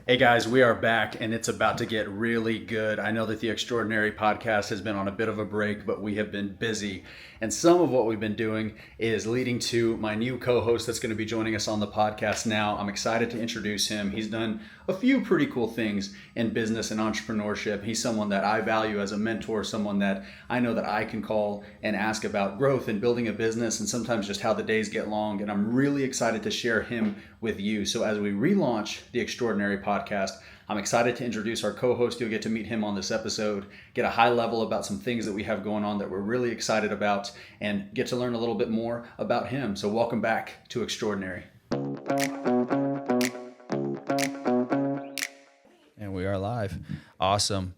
Hey guys, we are back and it's about to get really good. I know that the Extraordinary podcast has been on a bit of a break, but we have been busy. And some of what we've been doing is leading to my new co-host that's going to be joining us on the podcast now. I'm excited to introduce him. He's done a few pretty cool things in business and entrepreneurship. He's someone that I value as a mentor, someone that I know that I can call and ask about growth and building a business and sometimes just how the days get long. And I'm really excited to share him with you. So as we relaunch the Extraordinary podcast, I'm excited to introduce our co-host. You'll get to meet him on this episode, get a high level about some things that we have going on that we're really excited about, and get to learn a little bit more about him. So welcome back to Extraordinary. And we are live. Awesome.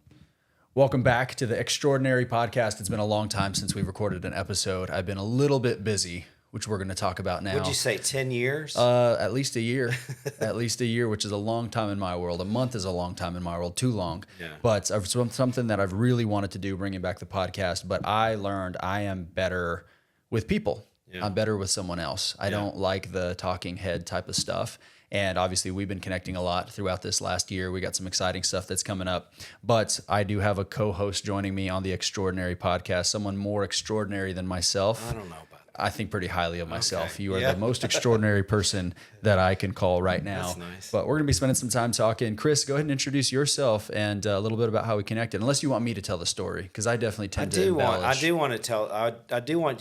Welcome back to the Extraordinary podcast. It's been a long time since we recorded an episode. I've been a little bit busy, which we're going to talk about now. Would you say 10 years? At least a year. At least a year, which is a long time in my world. A month is a long time in my world, too long. Yeah. But something that I've really wanted to do, bringing back the podcast, but I learned I am better with people. Yeah. I'm better with someone else. I don't like the talking head type of stuff. And obviously, we've been connecting a lot throughout this last year. We got some exciting stuff that's coming up. But I do have a co-host joining me on the Extraordinary podcast, someone more extraordinary than myself. I don't know about that. I think pretty highly of myself. Okay. You are the most extraordinary person that I can call right now. That's nice. But we're going to be spending some time talking. Chris, go ahead and introduce yourself and a little bit about how we connected. Unless you want me to tell the story, because I definitely tend to embellish. I do want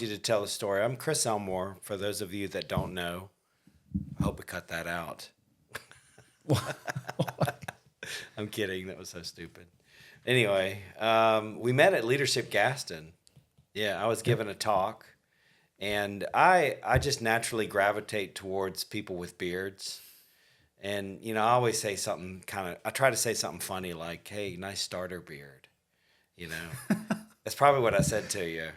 you to tell the story. I'm Chris Elmore, for those of you that don't know. I hope we cut that out. I'm kidding. That was so stupid. Anyway, we met at Leadership Gaston. Yeah, I was giving a talk. And I just naturally gravitate towards people with beards. And, you know, I always say something I try to say something funny like, hey, nice starter beard. You know, that's probably what I said to you.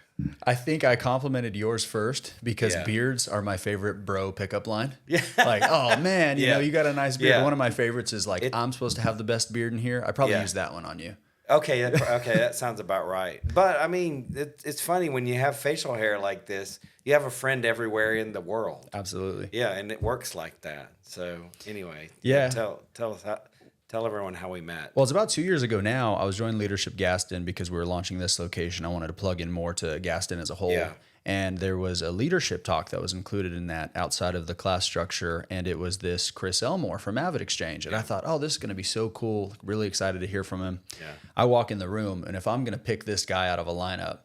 I think I complimented yours first because beards are my favorite bro pickup line. Yeah. Like, oh, man, you know, you got a nice beard. Yeah. One of my favorites is like, I'm supposed to have the best beard in here. I probably use that one on you. Okay, that sounds about right. But, I mean, it's funny when you have facial hair like this, you have a friend everywhere in the world. Absolutely. Yeah, and it works like that. So, anyway, tell everyone how we met. Well, it's about 2 years ago now. I was joining Leadership Gaston because we were launching this location. I wanted to plug in more to Gaston as a whole. Yeah. And there was a leadership talk that was included in that outside of the class structure. And it was this Chris Elmore from AvidXchange. And I thought, oh, this is going to be so cool. Really excited to hear from him. Yeah. I walk in the room, and if I'm going to pick this guy out of a lineup,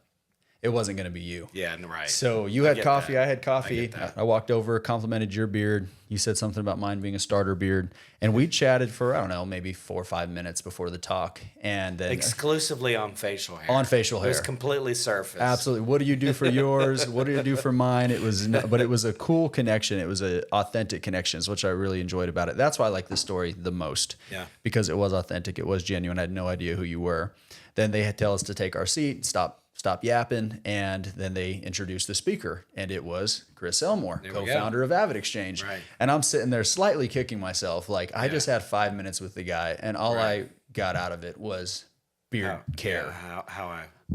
it wasn't going to be you. Yeah, right. So you had coffee, I had coffee. I walked over, complimented your beard. You said something about mine being a starter beard. And we chatted for, I don't know, maybe 4 or 5 minutes before the talk. And then exclusively on facial hair. On facial hair. It was completely surface. Absolutely. What do you do for yours? What do you do for mine? But it was a cool connection. It was an authentic connection, which I really enjoyed about it. That's why I like the story the most. Yeah. Because it was authentic. It was genuine. I had no idea who you were. Then they had tell us to take our seat, stop yapping, and then they introduced the speaker, and it was Chris Elmore, co-founder of AvidXchange. Right. And I'm sitting there slightly kicking myself, like I just had 5 minutes with the guy, and all I got out of it was beard care. Yeah, how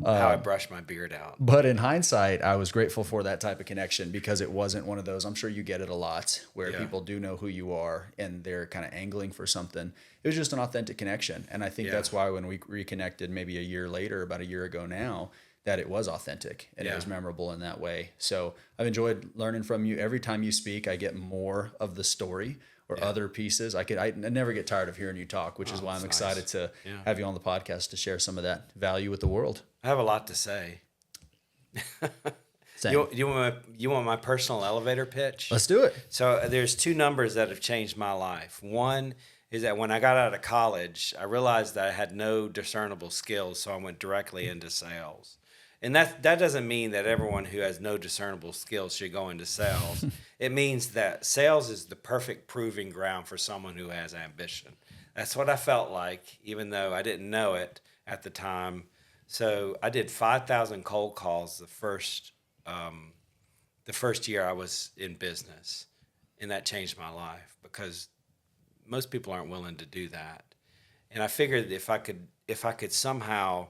I brushed my beard out. But in hindsight, I was grateful for that type of connection because it wasn't one of those, I'm sure you get it a lot, where people do know who you are and they're kind of angling for something. It was just an authentic connection. And I think that's why when we reconnected maybe a year later, about a year ago now, that it was authentic and it was memorable in that way. So I've enjoyed learning from you. Every time you speak, I get more of the story or other pieces. I never get tired of hearing you talk, which is why I'm excited to have you on the podcast to share some of that value with the world. I have a lot to say. You want my personal elevator pitch? Let's do it. So there's 2 numbers that have changed my life. One is that when I got out of college, I realized that I had no discernible skills, so I went directly into sales. And that doesn't mean that everyone who has no discernible skills should go into sales. It means that sales is the perfect proving ground for someone who has ambition. That's what I felt like, even though I didn't know it at the time. So I did 5,000 cold calls the first year I was in business, and that changed my life because most people aren't willing to do that. And I figured if I could somehow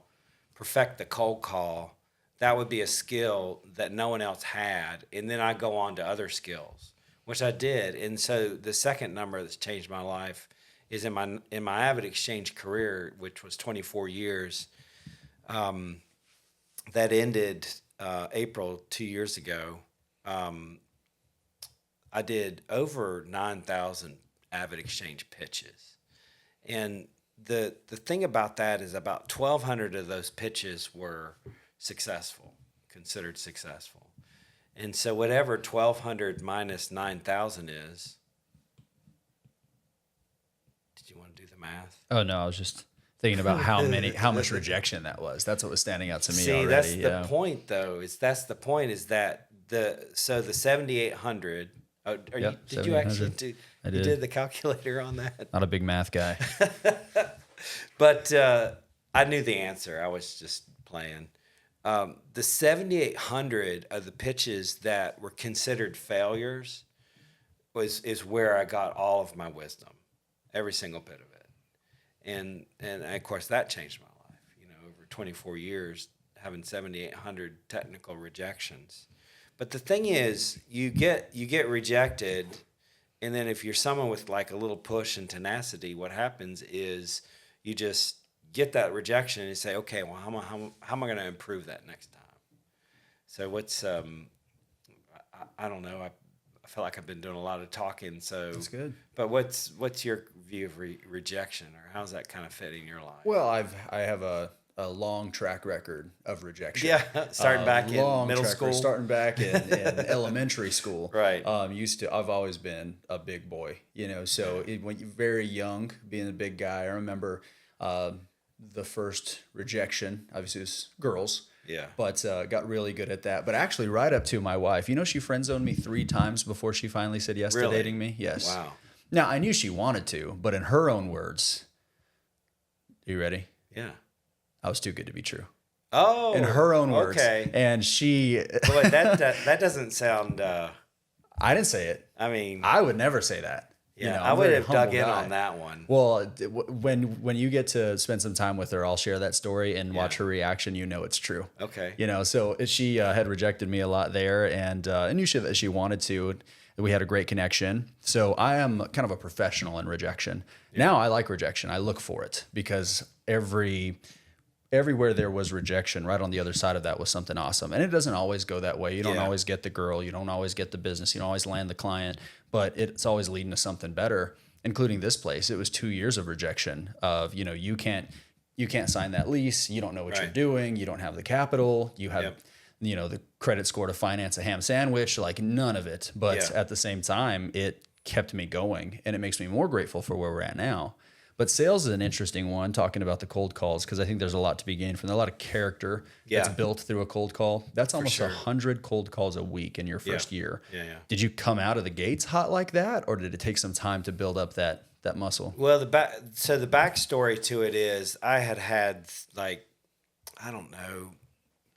perfect the cold call, that would be a skill that no one else had. And then I go on to other skills, which I did. And so the second number that's changed my life is in my AvidXchange career, which was 24 years, that ended April 2 years ago. I did over 9,000 AvidXchange pitches, and the thing about that is about 1,200 of those pitches were successful, considered successful. And so whatever 1,200 minus 9,000 is, did you want to do the math? Oh no, I was just thinking about how much rejection that was. That's what was standing out to me. See, already. that's the point, though. Is that the 7,800. Did you actually do? I did. You did the calculator on that? Not a big math guy. But I knew the answer. I was just playing. The 7,800 of the pitches that were considered failures is where I got all of my wisdom, every single bit of it, and of course that changed my life. Over 24 years, having 7,800 technical rejections. But the thing is, you get rejected, and then if you're someone with like a little push and tenacity, what happens is you just get that rejection and you say, okay, well, how am I going to improve that next time? So what's I don't know. I feel like I've been doing a lot of talking. So that's good. But what's your view of rejection, or how's that kind of fit in your life? Well, I have a long track record of rejection. Yeah, starting back in middle school, starting back in elementary school. Right. I've always been a big boy, So when you're very young, being a big guy, I remember the first rejection. Obviously, it was girls. Yeah. But got really good at that. But actually, right up to my wife. She friend zoned me 3 times before she finally said yes to dating me. Yes. Wow. Now I knew she wanted to, but in her own words. Are you ready? Yeah. I was too good to be true. Oh, in her own words. Okay. And she. Boy, that doesn't sound. I didn't say it. I mean, I would never say that. Yeah, I would have dug in on that one. Well, when you get to spend some time with her, I'll share that story and watch her reaction. It's true. Okay. So she had rejected me a lot there, and knew that she wanted to. We had a great connection. So I am kind of a professional in rejection. Yeah. Now I like rejection. I look for it because everywhere there was rejection, right on the other side of that was something awesome. And it doesn't always go that way. You don't always get the girl. You don't always get the business. You don't always land the client. But it's always leading to something better, including this place. It was 2 years of rejection of, you can't sign that lease. You don't know what you're doing. You don't have the capital. You have, the credit score to finance a ham sandwich, like none of it. But at the same time, it kept me going, and it makes me more grateful for where we're at now. But sales is an interesting one, talking about the cold calls, because I think there's a lot to be gained from there. A lot of character that's built through a cold call. That's almost 100 cold calls a week in your first year. Yeah. Did you come out of the gates hot like that, or did it take some time to build up that muscle? Well, the backstory to it is I had like, I don't know,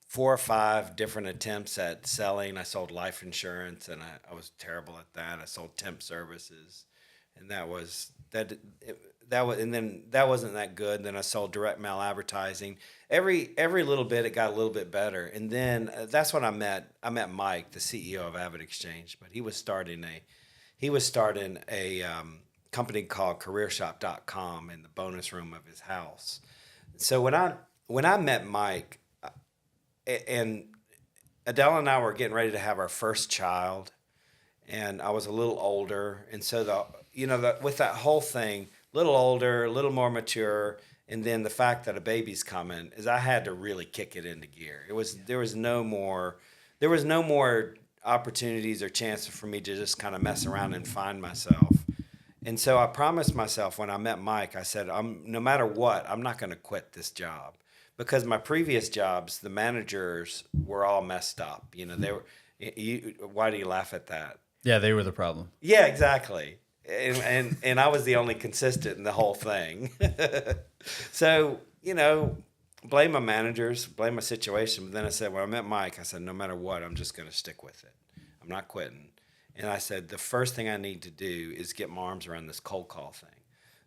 4 or 5 different attempts at selling. I sold life insurance, and I was terrible at that. I sold temp services, and that wasn't that good. And then I sold direct mail advertising. Every little bit, it got a little bit better. And then that's when I met Mike, the CEO of AvidXchange. But he was starting a company called CareerShop.com in the bonus room of his house. So when I met Mike, and Adele and I were getting ready to have our first child, and I was a little older, and so with that whole thing, a little older, a little more mature, and then the fact that a baby's coming, is I had to really kick it into gear. There was no more opportunities or chances for me to just kind of mess around and find myself. And so I promised myself when I met Mike, I said, no matter what, I'm not going to quit this job, because my previous jobs, the managers were all messed up. They were. Why do you laugh at that? Yeah, they were the problem. Yeah, exactly. And I was the only consistent in the whole thing. So, blame my managers, blame my situation. But then I said, when I met Mike, I said, no matter what, I'm just going to stick with it. I'm not quitting. And I said, the first thing I need to do is get my arms around this cold call thing.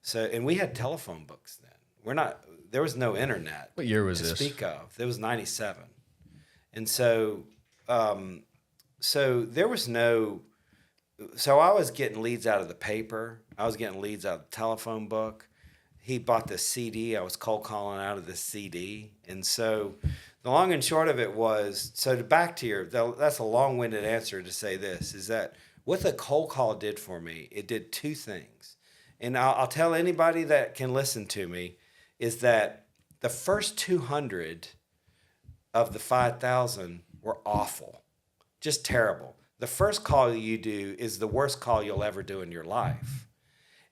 So, and we had telephone books then. There was no internet. What year was this? To speak of. It was 97. And so there was no so I was getting leads out of the paper. I was getting leads out of the telephone book. He bought this CD. I was cold calling out of this CD. And so the long and short of it was, so to back to that's a long-winded answer to say this, is that what the cold call did for me, it did two things. And I'll tell anybody that can listen to me, is that the first 200 of the 5,000 were awful, just terrible. The first call you do is the worst call you'll ever do in your life.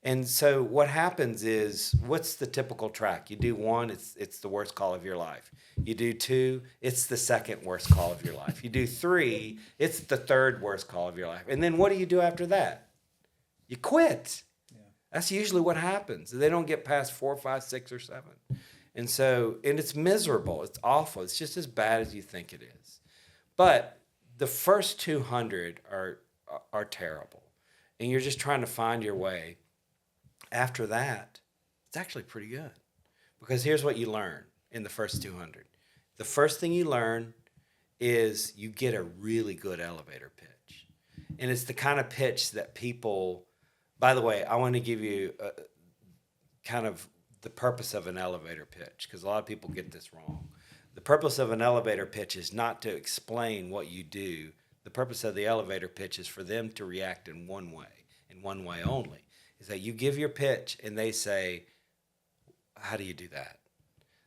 And so what happens is, what's the typical track? You do one, it's the worst call of your life. You do two, it's the second worst call of your life. You do three, it's the third worst call of your life. And then what do you do after that? You quit. Yeah. That's usually what happens. They don't get past 4, 5, 6, or 7. And so, and it's miserable. It's awful. It's just as bad as you think it is. But the first 200 are terrible. And you're just trying to find your way. After that, it's actually pretty good. Because here's what you learn in the first 200. The first thing you learn is you get a really good elevator pitch. And it's the kind of pitch that people, by the way, I want to give you a, kind of the purpose of an elevator pitch, because a lot of people get this wrong. The purpose of an elevator pitch is not to explain what you do. The purpose of the elevator pitch is for them to react in one way only. Is that you give your pitch and they say, how do you do that?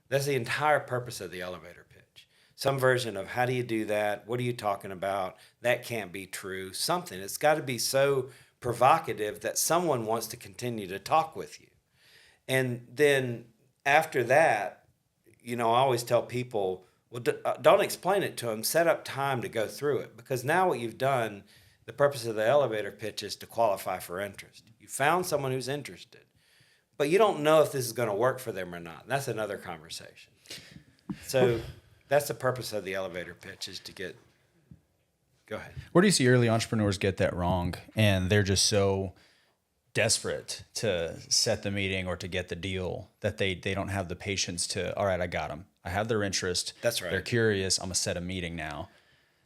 That's the entire purpose of the elevator pitch. Some version of how do you do that? What are you talking about? That can't be true. Something. It's got to be so provocative that someone wants to continue to talk with you. And then after that, I always tell people, well, don't explain it to them. Set up time to go through it. Because now what you've done, the purpose of the elevator pitch is to qualify for interest. You found someone who's interested, but you don't know if this is going to work for them or not. And that's another conversation. So that's the purpose of the elevator pitch, is to get, go ahead. Where do you see early entrepreneurs get that wrong? And they're just so desperate to set the meeting or to get the deal that they don't have the patience to, all right, I got them. I have their interest. That's right. They're curious. I'm going to set a meeting now.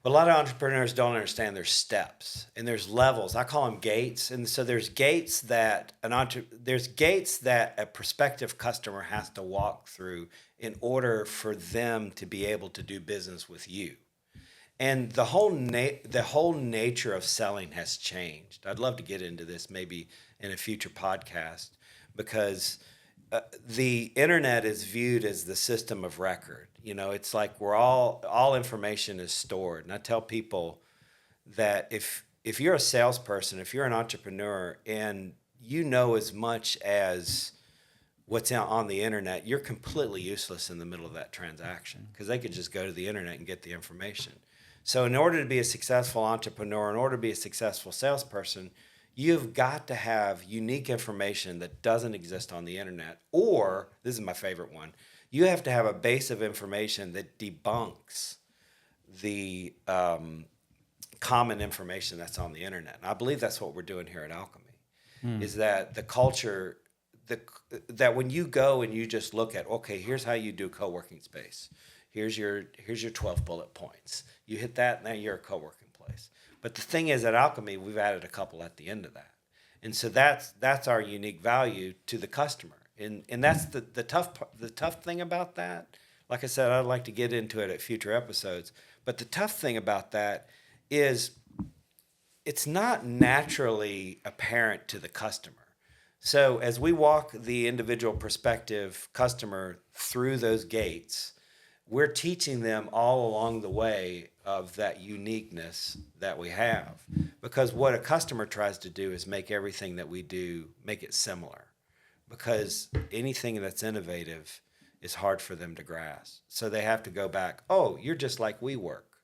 A lot of entrepreneurs don't understand there's steps and there's levels. I call them gates. And so there's gates that a prospective customer has to walk through in order for them to be able to do business with you. And the whole nature of selling has changed. I'd love to get into this maybe in a future podcast, because the internet is viewed as the system of record. It's like we're all information is stored. And I tell people that if you're a salesperson, if you're an entrepreneur, and you know as much as what's on the internet, you're completely useless in the middle of that transaction, because they could just go to the internet and get the information. So in order to be a successful entrepreneur, in order to be a successful salesperson, you've got to have unique information that doesn't exist on the internet. Or, this is my favorite one, you have to have a base of information that debunks the common information that's on the internet. And I believe that's what we're doing here at Alchemy, is that the culture, that when you go and you just look at, okay, here's how you do co-working space. Here's your 12 bullet points. You hit that, and now you're a co-working place. But the thing is, at Alchemy, we've added a couple at the end of that. And so that's our unique value to the customer. And that's the tough thing about that. Like I said, I'd like to get into it at future episodes. But the tough thing about that is it's not naturally apparent to the customer. So as we walk the individual prospective customer through those gates, we're teaching them all along the way of that uniqueness that we have. Because what a customer tries to do is make everything that we do, make it similar. Because anything that's innovative is hard for them to grasp. So they have to go back, oh, you're just like we work.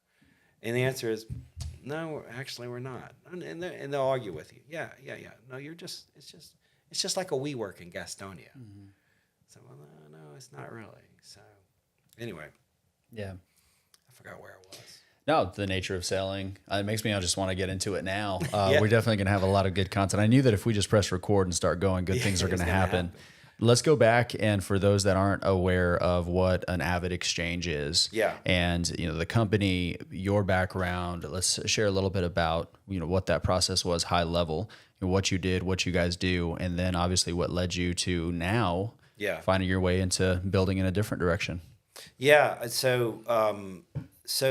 And the answer is, no, actually we're not. And they'll argue with you. Yeah. No, it's just like a WeWork in Gastonia. Mm-hmm. So, well, no, it's not really. So anyway. Yeah. I forgot where I was. No, the nature of selling. It makes me just want to get into it now. Yeah. We're definitely going to have a lot of good content. I knew that if we just press record and start going, good things are going to happen. Let's go back, and for those that aren't aware of what an AvidXchange is, Yeah. and the company, your background, let's share a little bit about what that process was, high level, what you did, what you guys do, and then obviously what led you to now finding your way into building in a different direction. Yeah. So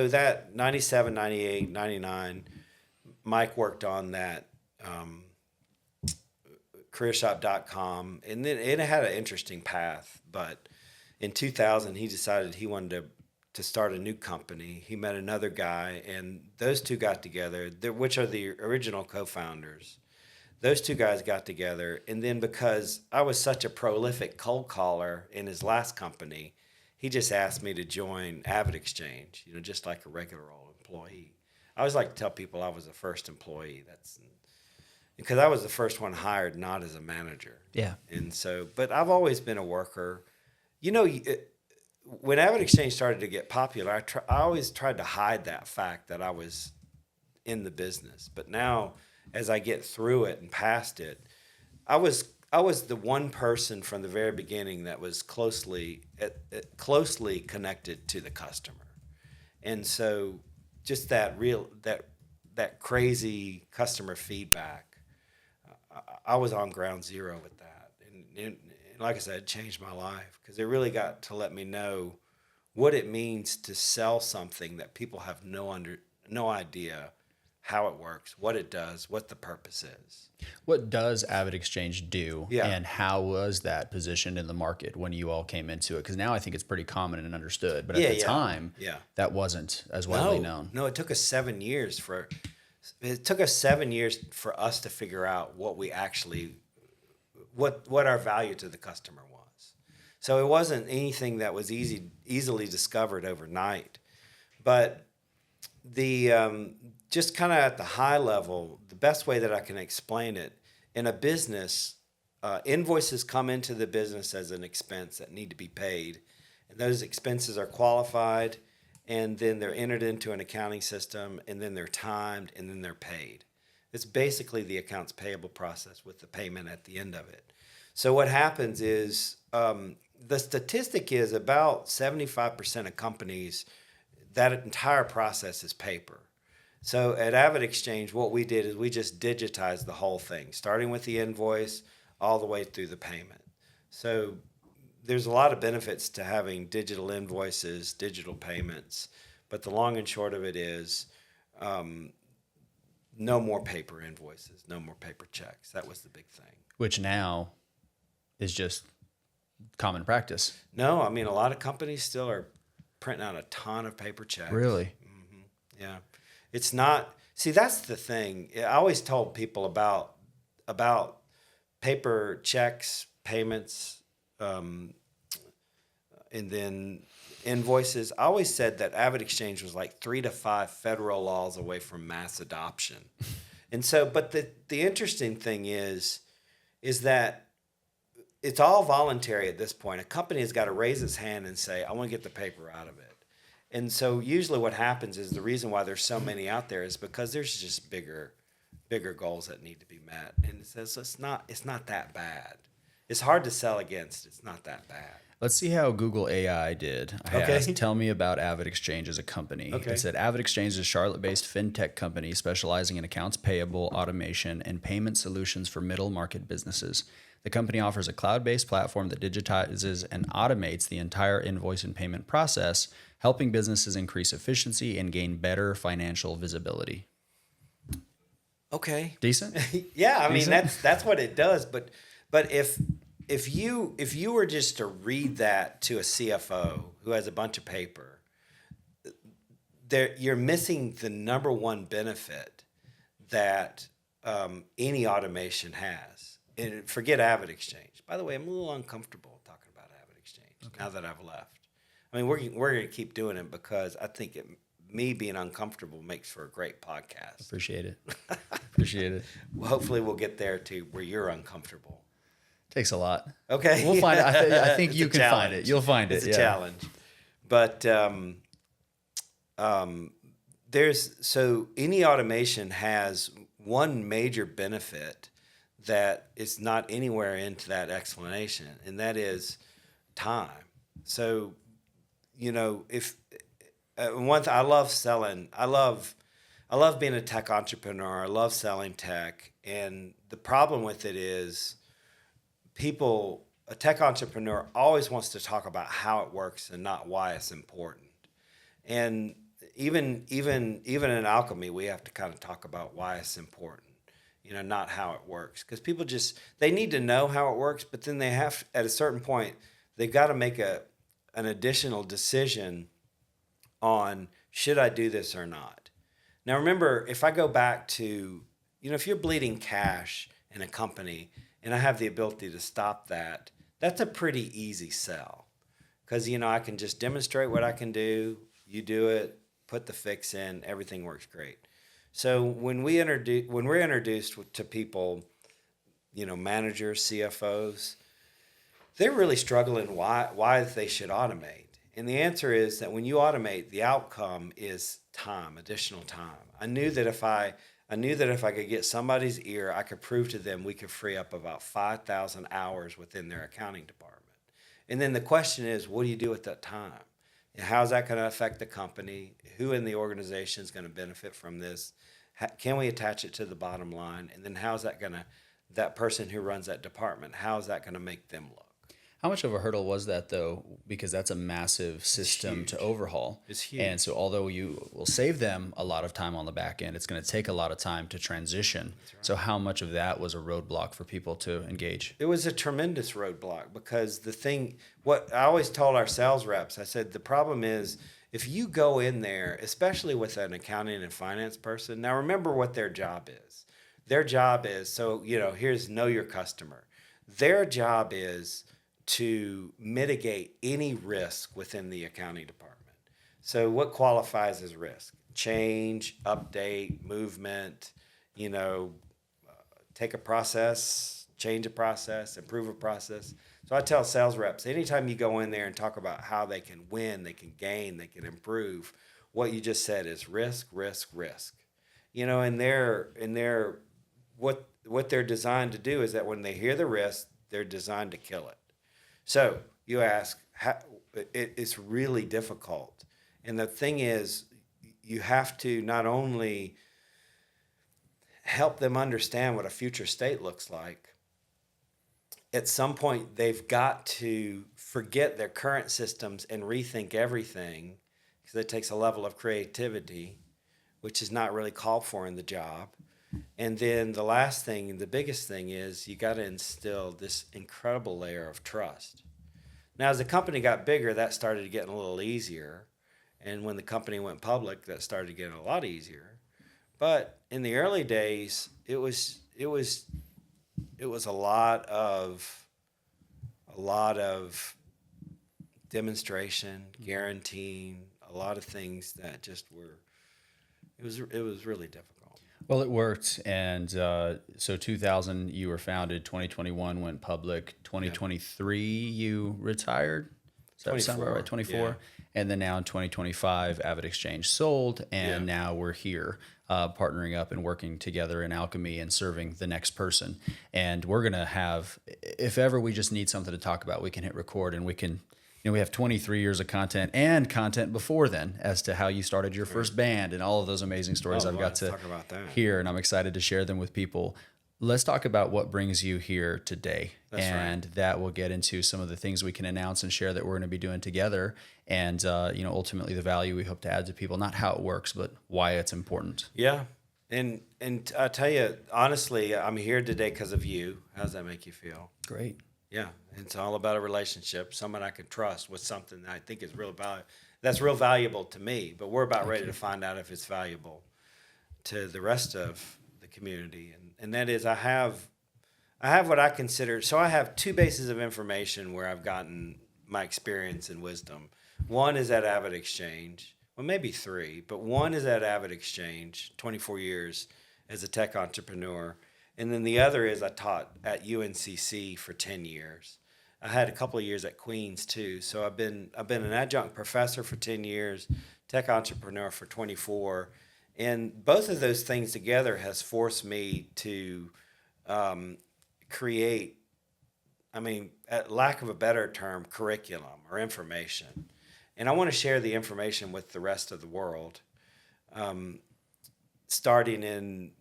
that 97, 98, 99, Mike worked on that careershop.com, and then it had an interesting path. But in 2000, he decided he wanted to start a new company. He met another guy, and those two got together, which are the original co-founders. Those two guys got together, and then because I was such a prolific cold caller in his last company, he just asked me to join AvidXchange, just like a regular old employee. I always like to tell people I was the first employee. That's because I was the first one hired, not as a manager. Yeah. And so, but I've always been a worker. When AvidXchange started to get popular, I always tried to hide that fact that I was in the business. But now, as I get through it and past it, I was the one person from the very beginning that was closely connected to the customer, and so just that crazy customer feedback. I was on ground zero with that, and like I said, it changed my life because it really got to let me know what it means to sell something that people have no idea how it works, what it does, what the purpose is. What does AvidXchange do, Yeah. and how was that positioned in the market when you all came into it? Because now I think it's pretty common and understood, but at the time, that wasn't as widely known. No, it took us 7 years for us to figure out what we actually, what our value to the customer was. So it wasn't anything that was easily discovered overnight, but the just kind of at the high level, the best way that I can explain it, in a business, invoices come into the business as an expense that need to be paid, and those expenses are qualified, and then they're entered into an accounting system, and then they're timed, and then they're paid. It's basically the accounts payable process with the payment at the end of it. So what happens is the statistic is about 75% of companies, that entire process is paper. So at AvidXchange, what we did is we just digitized the whole thing, starting with the invoice all the way through the payment. So there's a lot of benefits to having digital invoices, digital payments, but the long and short of it is no more paper invoices, no more paper checks. That was the big thing. Which now is just common practice. No, I mean, a lot of companies still are printing out a ton of paper checks. Really? Mm-hmm. Yeah. It's not, see, that's the thing. I always told people about paper checks, payments, and then invoices. I always said that AvidXchange was like 3 to 5 federal laws away from mass adoption. And so, but the interesting thing is that it's all voluntary at this point. A company has got to raise its hand and say, I want to get the paper out of it. And so usually what happens is the reason why there's so many out there is because there's just bigger goals that need to be met. And it says it's not that bad. It's hard to sell against. It's not that bad. Let's see how Google AI did. I asked, tell me about AvidXchange as a company. Okay. It said AvidXchange is a Charlotte-based fintech company specializing in accounts payable, automation, and payment solutions for middle market businesses. The company offers a cloud-based platform that digitizes and automates the entire invoice and payment process, helping businesses increase efficiency and gain better financial visibility. Okay. Decent? Yeah, I Decent? mean that's what it does. But if you were just to read that to a CFO who has a bunch of paper, you're missing the number one benefit that any automation has. And forget AvidXchange. By the way, I'm a little uncomfortable talking about AvidXchange now that I've left. I mean, we're going to keep doing it because I think me being uncomfortable makes for a great podcast. Appreciate it. Appreciate it. Well, hopefully we'll get there to where you're uncomfortable. Takes a lot. Okay. We'll find it. I think It's you a can challenge. find it. You'll find it. It's a challenge. But so any automation has one major benefit that is not anywhere into that explanation, and that is time. So, if I love selling. I love being a tech entrepreneur. I love selling tech, and the problem with it is a tech entrepreneur always wants to talk about how it works and not why it's important. And even in Alchemy, we have to kind of talk about why it's important, not how it works. Because people they need to know how it works, but then they have, at a certain point, they've got to make an additional decision on, should I do this or not? Now, remember, if I go back to, if you're bleeding cash in a company and I have the ability to stop that, that's a pretty easy sell. Because, I can just demonstrate what I can do, you do it, put the fix in, everything works great. So when we're introduced to people, managers, CFOs, they're really struggling why they should automate. And the answer is that when you automate, the outcome is time, additional time. I knew that if I could get somebody's ear, I could prove to them we could free up about 5,000 hours within their accounting department. And then the question is, what do you do with that time? And how's that going to affect the company? Who in the organization is going to benefit from this? Can we attach it to the bottom line? And then how's that that person who runs that department, how's that going to make them look? How much of a hurdle was that, though? Because that's a massive system to overhaul. It's huge. And so although you will save them a lot of time on the back end, it's going to take a lot of time to transition. Right. So how much of that was a roadblock for people to engage? It was a tremendous roadblock, because what I always told our sales reps, I said, the problem is, if you go in there, especially with an accounting and finance person, now remember what their job is. Their job is, here's know your customer. Their job is to mitigate any risk within the accounting department. So what qualifies as risk? Change, update, movement, take a process, change a process, improve a process. So I tell sales reps, anytime you go in there and talk about how they can win, they can gain, they can improve, what you just said is risk, risk, risk. And what they're designed to do is that when they hear the risk, they're designed to kill it. So you ask, it's really difficult. And the thing is, you have to not only help them understand what a future state looks like, at some point they've got to forget their current systems and rethink everything, because it takes a level of creativity, which is not really called for in the job. And then the last thing, and the biggest thing, is you got to instill this incredible layer of trust. Now, as the company got bigger, that started getting a little easier. And when the company went public, that started getting a lot easier. But in the early days, it was a lot of demonstration, guaranteeing, a lot of things that just were, it was really difficult. Well, it worked. And so 2000, you were founded. 2021 went public. 2023, you retired. Does that sound about right? 24. Yeah. And then now in 2025, AvidXchange sold. And now we're here partnering up and working together in Alchemy and serving the next person. And we're going to have, if ever we just need something to talk about, we can hit record and we can, we have 23 years of content and content before then as to how you started your first band and all of those amazing stories I've got to hear, and I'm excited to share them with people. Let's talk about what brings you here today. That will get into some of the things we can announce and share that we're going to be doing together, and ultimately the value we hope to add to people, not how it works, but why it's important. Yeah. And I tell you, honestly, I'm here today because of you. How does that make you feel? Great. Yeah, it's all about a relationship, someone I can trust with something that I think is that's real valuable to me. But we're about ready to find out if it's valuable to the rest of the community. And that is, I have what I consider, so I have two bases of information where I've gotten my experience and wisdom. One is at AvidXchange, well, maybe three, but one is at AvidXchange, 24 years as a tech entrepreneur. And then the other is I taught at UNCC for 10 years. I had a couple of years at Queens too. So I've been an adjunct professor for 10 years, tech entrepreneur for 24. And both of those things together has forced me to create, at lack of a better term, curriculum or information. And I want to share the information with the rest of the world, starting in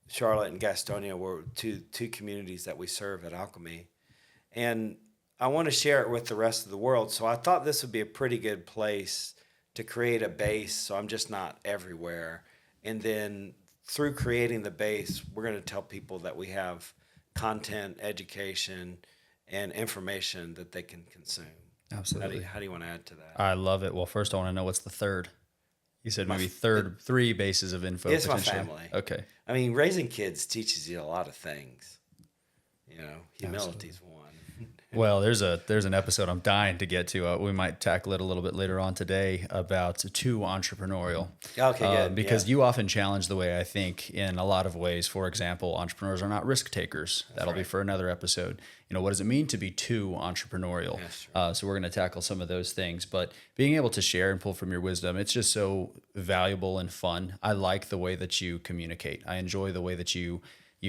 Charlotte and Gastonia were two communities that we serve at Alchemy. And I want to share it with the rest of the world. So I thought this would be a pretty good place to create a base so I'm just not everywhere. And then through creating the base, we're going to tell people that we have content, education, and information that they can consume. Absolutely. How do you want to add to that? I love it. Well, first I want to know what's the third. You said maybe three bases of info. It's my family. Okay. Raising kids teaches you a lot of things. Humility's one. Well, there's an episode I'm dying to get to. We might tackle it a little bit later on today about too entrepreneurial. Okay, good. Because you often challenge the way I think in a lot of ways. For example, entrepreneurs are not risk takers. That'll be for another episode. What does it mean to be too entrepreneurial? So we're going to tackle some of those things. But being able to share and pull from your wisdom, it's just so valuable and fun. I like the way that you communicate. I enjoy the way that you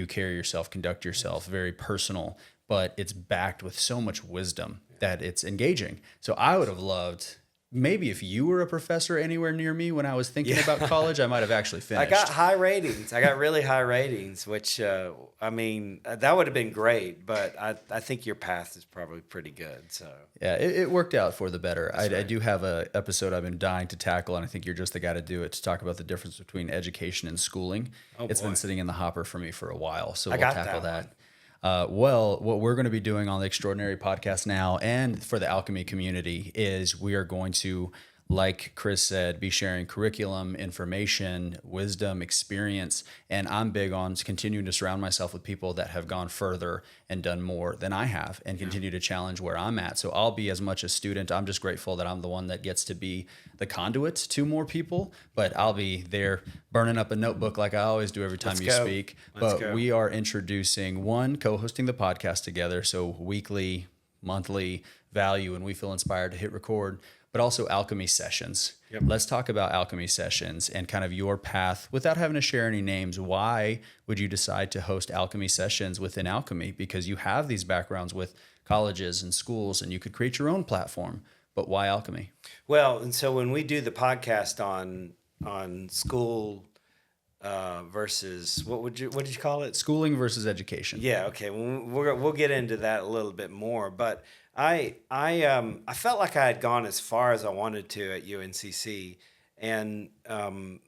carry yourself, conduct yourself, very personal. But it's backed with so much wisdom that it's engaging. So I would have loved, maybe if you were a professor anywhere near me when I was thinking about college, I might have actually finished. I got high ratings. I got really high ratings, which, that would have been great. But I think your path is probably pretty good. So yeah, it worked out for the better. I do have an episode I've been dying to tackle, and I think you're just the guy to do it, to talk about the difference between education and schooling. It's been sitting in the hopper for me for a while, so we'll tackle that. What we're going to be doing on the Extraordinary Podcast now and for the Alchemy community is we are going to, like Chris said, be sharing curriculum, information, wisdom, experience, and I'm big on continuing to surround myself with people that have gone further and done more than I have and continue to challenge where I'm at. So I'll be as much a student. I'm just grateful that I'm the one that gets to be the conduit to more people, but I'll be there burning up a notebook like I always do every time you speak. But we are introducing co-hosting the podcast together. So weekly, monthly value, and we feel inspired to hit record, but also Alchemy sessions. Yep. Let's talk about Alchemy sessions and kind of your path without having to share any names. Why would you decide to host Alchemy sessions within Alchemy? Because you have these backgrounds with colleges and schools and you could create your own platform, but why Alchemy? Well, and so when we do the podcast on school versus what did you call it? Schooling versus education. Yeah. Okay. We'll get into that a little bit more, but I felt like I had gone as far as I wanted to at UNCC, and I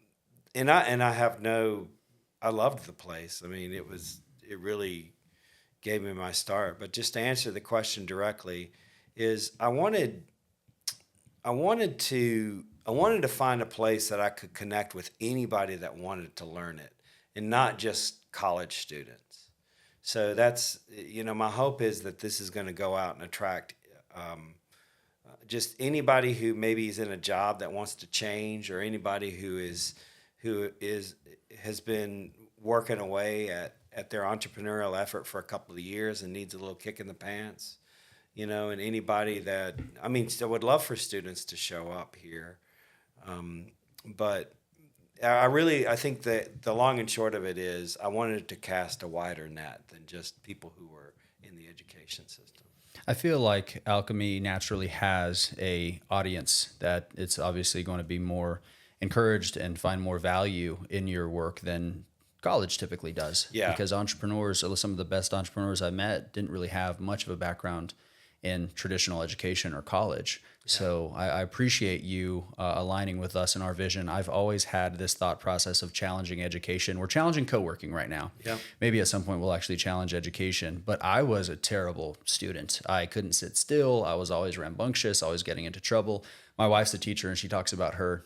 loved the place. It really gave me my start. But just to answer the question directly, is I wanted to find a place that I could connect with anybody that wanted to learn it, and not just college students. So that's, my hope is that this is going to go out and attract just anybody who maybe is in a job that wants to change, or anybody who has been working away at their entrepreneurial effort for a couple of years and needs a little kick in the pants, and anybody that, I would love for students to show up here. But I think that the long and short of it is I wanted to cast a wider net than just people who were in the education system. I feel like Alchemy naturally has a audience that it's obviously going to be more encouraged and find more value in your work than college typically does. Yeah. Because entrepreneurs, some of the best entrepreneurs I met didn't really have much of a background in traditional education or college. Yeah. So I appreciate you aligning with us in our vision. I've always had this thought process of challenging education. We're challenging co-working right now. Yeah. Maybe at some point we'll actually challenge education. But I was a terrible student. I couldn't sit still. I was always rambunctious, always getting into trouble. My wife's a teacher, and she talks about her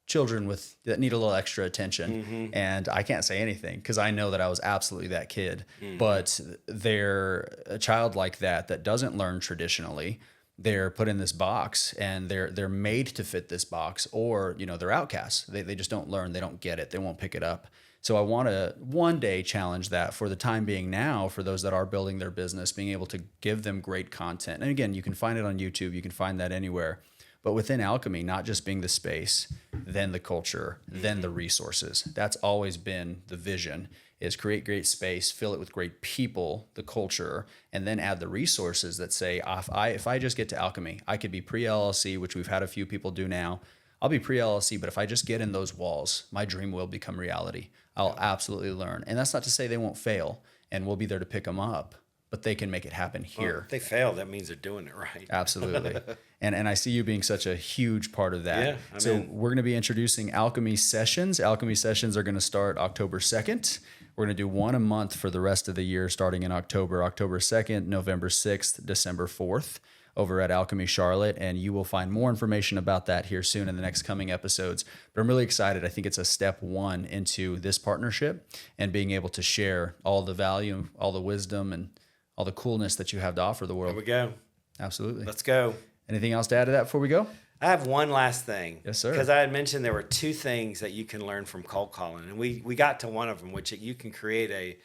children that need a little extra attention. Mm-hmm. And I can't say anything because I know that I was absolutely that kid. Mm-hmm. But a child like that doesn't learn traditionally. They're put in this box and they're made to fit this box, or they're outcasts. They just don't learn. They don't get it. They won't pick it up. So I want to one day challenge that for the time being now, for those that are building their business, being able to give them great content. And again, you can find it on YouTube. You can find that anywhere. But within Alchemy, not just being the space, then the culture, then the resources. That's always been the vision. is create great space, fill it with great people, the culture, and then add the resources that say, if I just get to Alchemy, I could be pre-LLC, which we've had a few people do now. I'll be pre-LLC, but if I just get in those walls, my dream will become reality. I'll absolutely learn. And that's not to say they won't fail, and we'll be there to pick them up, but they can make it happen here. Well, if they fail, that means they're doing it right. Absolutely. And I see you being such a huge part of that. Yeah, so we're going to be introducing Alchemy Sessions. Alchemy Sessions are going to start October 2nd. We're going to do one a month for the rest of the year, starting in October 2nd, November 6th, December 4th, over at Alchemy Charlotte. And you will find more information about that here soon in the next coming episodes. But I'm really excited. I think it's a step one into this partnership and being able to share all the value, all the wisdom, and all the coolness that you have to offer the world. Here we go. Absolutely. Let's go. Anything else to add to that before we go? I have one last thing. Yes, sir. Because I had mentioned there were two things that you can learn from cold calling. And we got to one of them, which you can create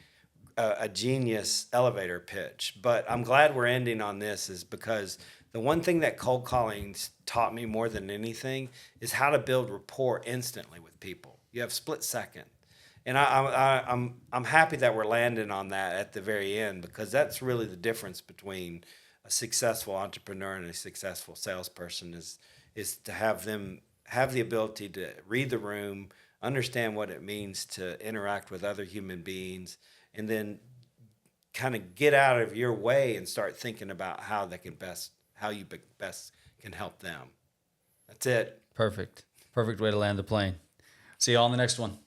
a genius elevator pitch. But I'm glad we're ending on this is because the one thing that cold calling taught me more than anything is how to build rapport instantly with people. You have split second. And I'm happy that we're landing on that at the very end because that's really the difference between a successful entrepreneur and a successful salesperson is to have them have the ability to read the room, understand what it means to interact with other human beings, and then kind of get out of your way and start thinking about how you best can help them. That's it. Perfect way to land the plane. See you all in the next one.